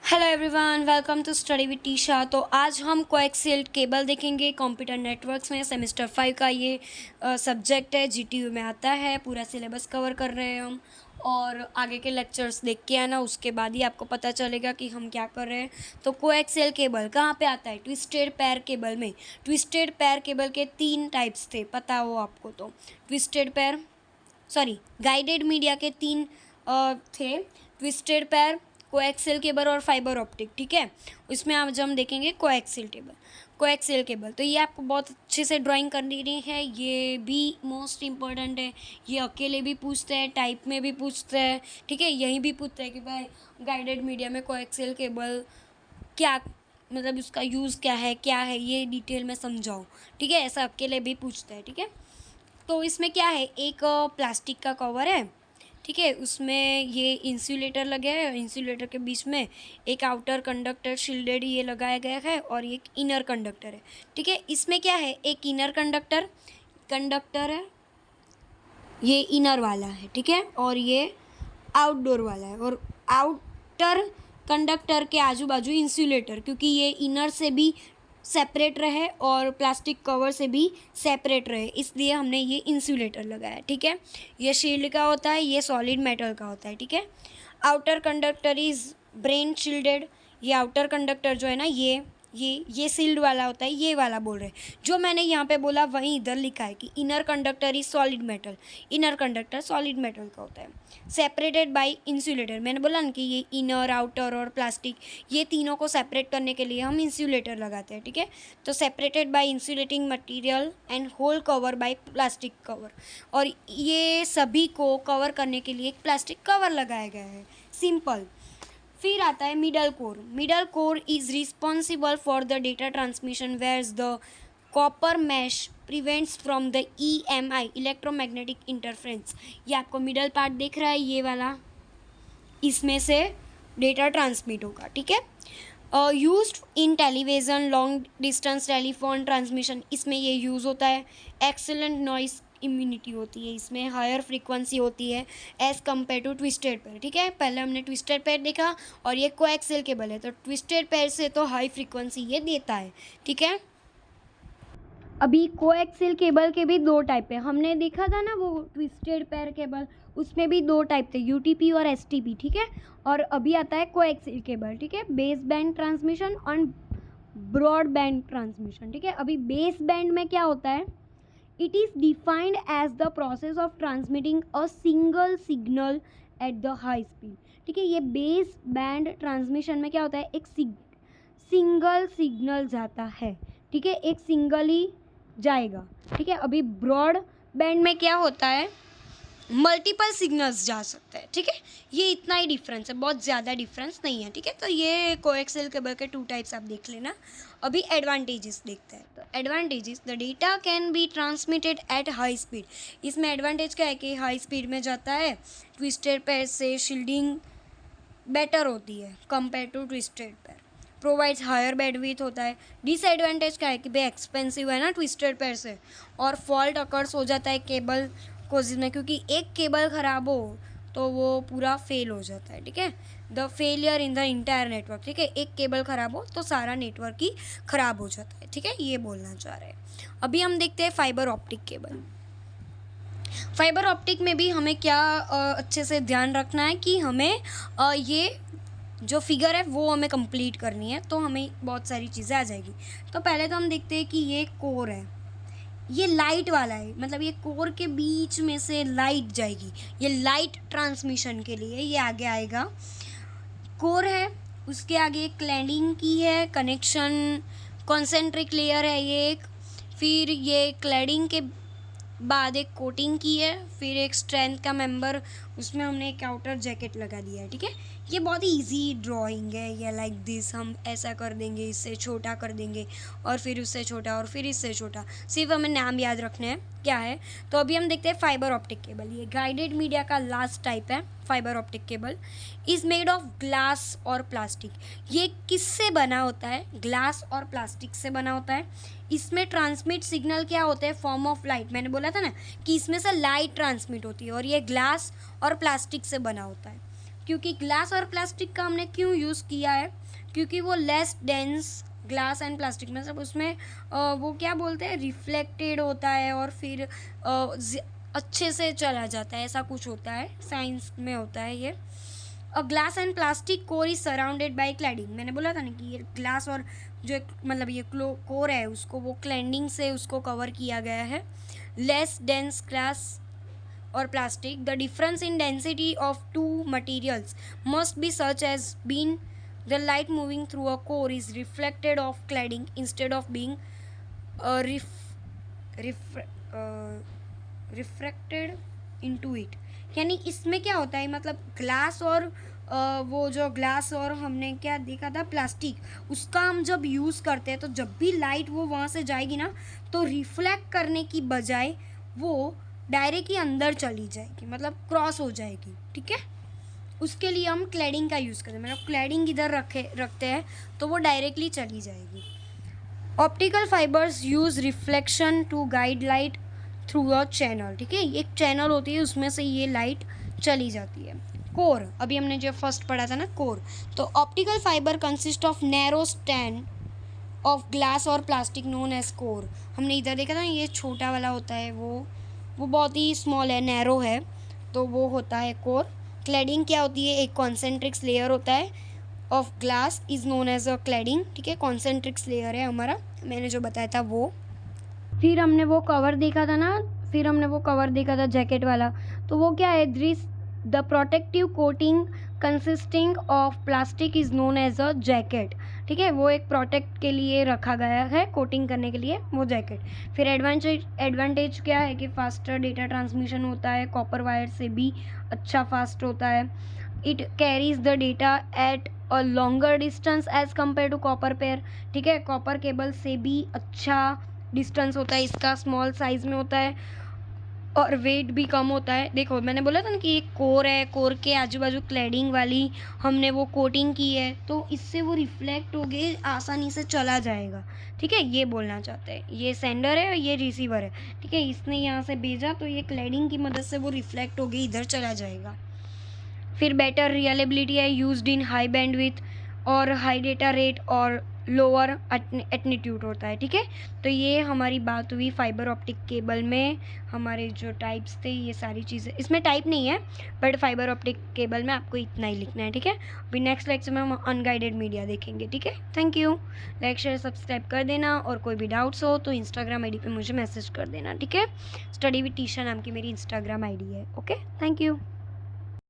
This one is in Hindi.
Hello everyone, welcome to study with Tisha. तो आज हम कोएक्सियल केबल देखेंगे। कंप्यूटर नेटवर्क्स में सेमेस्टर 5 का ये सब्जेक्ट है, जीटीयू में आता है। पूरा सिलेबस कवर कर रहे हैं हम, और आगे के लेक्चर्स देख के आना, उसके बाद ही आपको पता चलेगा कि हम क्या कर रहे हैं। तो कोएक्सियल केबल कहाँ पे आता है? ट्विस्टेड पेयर केबल में। ट्विस्टेड पेयर केबल के 3 टाइप्स थे, पता हो आपको तो। ट्विस्टेड पेयर गाइडेड मीडिया के 3 थे, ट्विस्टेड पेयर, कोएक्सियल केबल और फाइबर ऑप्टिक। ठीक है, इसमें आज हम देखेंगे कोएक्सियल केबल। तो ये आपको बहुत अच्छे से ड्राइंग करनी है, ये भी मोस्ट इम्पॉर्टेंट है। ये अकेले भी पूछते हैं, टाइप में भी पूछते हैं। ठीक है, यहीं भी पूछते हैं कि भाई गाइडेड मीडिया में कोएक्सियल केबल क्या, मतलब उसका यूज़ क्या है, ये डिटेल में समझाओ। ठीक है, ऐसा अकेले भी पूछते हैं। ठीक है, तो इसमें क्या है, एक प्लास्टिक का कवर है। ठीक है, उसमें ये इंसुलेटर लगे है, इंसुलेटर के बीच में एक आउटर कंडक्टर शील्डेड ये लगाया गया है, और एक इनर कंडक्टर है। ठीक है, इसमें क्या है, एक इनर कंडक्टर है, ये इनर वाला है। ठीक है, और ये आउटडोर वाला है, और आउटर कंडक्टर के आजू बाजू इंसुलेटर, क्योंकि ये इनर से भी सेपरेट रहे और प्लास्टिक कवर से भी सेपरेट रहे, इसलिए हमने ये इंसुलेटर लगाया। ठीक है, ये शील्ड का होता है, ये सॉलिड मेटल का होता है। ठीक है, outer conductor is brain shielded. ये आउटर कंडक्टर जो है ना, ये सील्ड वाला होता है, ये वाला बोल रहे हैं। जो मैंने यहाँ पे बोला वहीं इधर लिखा है कि inner conductor is solid metal. Inner conductor solid metal का होता है, सेपरेटेड बाय इंसुलेटर। मैंने बोला ना कि ये इनर, आउटर और प्लास्टिक, ये तीनों को सेपरेट करने के लिए हम इंसुलेटर लगाते हैं। ठीक है, तो separated by insulating material and whole cover by plastic cover, और ये सभी को कवर करने के लिए एक प्लास्टिक कवर लगाया गया है, सिंपल। फिर आता है middle core. Middle core is responsible for the data transmission whereas the copper mesh prevents from the EMI, electromagnetic interference. ये आपको मिडल पार्ट दिख रहा है, ये वाला, इसमें से डेटा ट्रांसमिट होगा। ठीक है, used in television, long distance telephone transmission, इसमें ये यूज़ होता है। एक्सेलेंट नॉइस इम्यूनिटी होती है इसमें, हायर फ्रीक्वेंसी होती है as compare to twisted pair. ठीक है, पहले हमने ट्विस्टेड पेयर देखा, और ये कोएक्सियल केबल है, तो ट्विस्टेड पेयर से तो हाई फ्रीक्वेंसी ये देता है। ठीक है, अभी कोएक्सियल केबल के भी 2 टाइप है, हमने देखा था ना वो ट्विस्टेड पेयर केबल, उसमें भी 2 टाइप थे, UTP और STP। ठीक है, और अभी आता है कोएक्सियल केबल। ठीक है, बेस बैंड ट्रांसमिशन और ब्रॉड बैंड ट्रांसमिशन। ठीक है, अभी बेस बैंड में क्या होता है, it is defined as the process of transmitting a single signal at the high speed. ठीक है, ये बेस बैंड ट्रांसमिशन में क्या होता है, एक सिंगल सिग्नल जाता है। ठीक है, एक सिंगल ही जाएगा। ठीक है, अभी ब्रॉड बैंड में क्या होता है, मल्टीपल सिग्नल्स जा सकते हैं। ठीक है, ये इतना ही डिफरेंस है, बहुत ज़्यादा डिफरेंस नहीं है। ठीक है, तो ये कोएक्सियल केबल के 2 टाइप्स आप देख लेना। अभी एडवांटेजेस देखते हैं। तो advantages, the data can be transmitted at high speed. इसमें एडवांटेज क्या है कि हाई स्पीड में जाता है, ट्विस्टेड पेयर से शील्डिंग बेटर होती है compare to twisted pair, provides higher bandwidth होता है। डिसएडवांटेज क्या है कि भाई एक्सपेंसिव है ना ट्विस्टेड पेयर से, और फॉल्ट अकर्स हो जाता है केबल कोजिस में, क्योंकि एक केबल ख़राब हो तो वो पूरा फेल हो जाता है। ठीक है, the failure in the entire network. ठीक है, एक केबल ख़राब हो तो सारा नेटवर्क ही ख़राब हो जाता है। ठीक है, ये बोलना चाह रहे हैं। अभी हम देखते हैं fibre optic cable. Fibre optic में भी हमें क्या अच्छे से ध्यान रखना है कि हमें ये जो फिगर है वो हमें कंप्लीट करनी है, तो हमें बहुत सारी चीज़ें आ जाएगी। तो पहले तो हम देखते हैं कि ये कोर है, ये लाइट वाला है, मतलब ये कोर के बीच में से लाइट जाएगी, ये लाइट ट्रांसमिशन के लिए ये आगे आएगा। कोर है, उसके आगे एक क्लैडिंग की है, कनेक्शन कॉन्सेंट्रिक लेयर है ये एक, फिर ये क्लैडिंग के बाद एक कोटिंग की है, फिर एक स्ट्रेंथ का मेंबर, उसमें हमने एक आउटर जैकेट लगा दिया है। ठीक है, ये बहुत ही इजी ड्राइंग है, ये लाइक दिस, हम ऐसा कर देंगे, इससे छोटा कर देंगे, और फिर उससे छोटा, और फिर इससे छोटा, सिर्फ हमें नाम याद रखने हैं क्या है। तो अभी हम देखते हैं फाइबर ऑप्टिक केबल। ये गाइडेड मीडिया का लास्ट टाइप है। Fibre optic cable is made of glass और प्लास्टिक। ये किससे बना होता है, ग्लास और प्लास्टिक से बना होता है। इसमें ट्रांसमिट सिग्नल क्या होता है, फॉर्म ऑफ लाइट। मैंने बोला था ना कि इसमें से लाइट ट्रांसमिट होती है, और ये ग्लास और प्लास्टिक से बना होता है। क्योंकि ग्लास और प्लास्टिक का हमने क्यों यूज़ किया है, क्योंकि वो less dense, glass and plastic में सब उसमें वो क्या बोलते हैं, रिफ्लेक्टेड होता है और फिर अच्छे से चला जाता है, ऐसा कुछ होता है, साइंस में होता है ये। A glass and plastic core is surrounded by cladding, मैंने बोला था ना कि ये ग्लास और जो मतलब ये कोर है उसको वो क्लैडिंग से उसको कवर किया गया है। Less dense glass or plastic, the difference in density of two materials must be such as being the light moving through a core is reflected off cladding instead of being refracted into it। यानी इसमें क्या होता है, मतलब ग्लास और वो जो ग्लास और हमने क्या देखा था प्लास्टिक, उसका हम जब यूज़ करते हैं तो जब भी लाइट वो वहाँ से जाएगी ना तो रिफ्लेक्ट करने की बजाय वो डायरेक्टली अंदर चली जाएगी, मतलब क्रॉस हो जाएगी, ठीक है। उसके लिए हम क्लैडिंग का यूज़ करते हैं, मतलब क्लैडिंग इधर रखते हैं तो वो डायरेक्टली चली जाएगी। Optical fibres use reflection to guide light through a channel, ठीक है, एक चैनल होती है उसमें से ये लाइट चली जाती है। कोर, अभी हमने जो फर्स्ट पढ़ा था ना कोर, तो optical fibre consist of narrow stand of glass और प्लास्टिक नोन एज कोर। हमने इधर देखा था ये छोटा वाला होता है, वो बहुत ही स्मॉल है, नैरो है, तो वो होता है कोर। क्लैडिंग क्या होती है, एक कॉन्सेंट्रिक्स लेयर होता है of glass is known as a cladding, ठीक है, कॉन्सेंट्रिक्स लेयर है हमारा, मैंने जो बताया था वो। फिर हमने वो कवर देखा था जैकेट वाला, तो वो क्या है, the protective coating consisting of plastic is known as a jacket, ठीक है, वो एक प्रोटेक्ट के लिए रखा गया है, कोटिंग करने के लिए वो जैकेट। फिर एडवांटेज क्या है कि फास्टर डेटा ट्रांसमिशन होता है, कॉपर वायर से भी अच्छा फास्ट होता है। It carries the data at a longer distance as compare to copper pair, ठीक है, कॉपर केबल से भी अच्छा डिस्टेंस होता है इसका, स्मॉल साइज़ में होता है और वेट भी कम होता है। देखो मैंने बोला था ना कि एक कोर है, कोर के आजू बाजू क्लैडिंग वाली हमने वो कोटिंग की है, तो इससे वो रिफ्लेक्ट हो गए, आसानी से चला जाएगा, ठीक है, ये बोलना चाहते हैं। ये सेंडर है और ये रिसीवर है, ठीक है, इसने यहाँ से भेजा तो ये क्लैडिंग की मदद से वो रिफ्लेक्ट हो गई, इधर चला जाएगा। फिर बेटर रियलेबिलिटी है, यूज्ड इन हाई बैंडविड्थ और हाई डेटा रेट और लोअर एटनीट्यूड होता है, ठीक है। तो ये हमारी बात हुई फाइबर ऑप्टिक केबल में हमारे जो टाइप्स थे, ये सारी चीज़ें, इसमें टाइप नहीं है बट फाइबर ऑप्टिक केबल में आपको इतना ही लिखना है, ठीक है। अभी नेक्स्ट लेक्चर में हम अनगाइडेड मीडिया देखेंगे, ठीक है। Thank you, like share subscribe कर देना, और कोई भी डाउट्स हो तो इंस्टाग्राम आई डी पर मुझे मैसेज कर देना, ठीक है। स्टडी विद टीशा नाम की मेरी इंस्टाग्राम आई डी है, ओके, थैंक यू।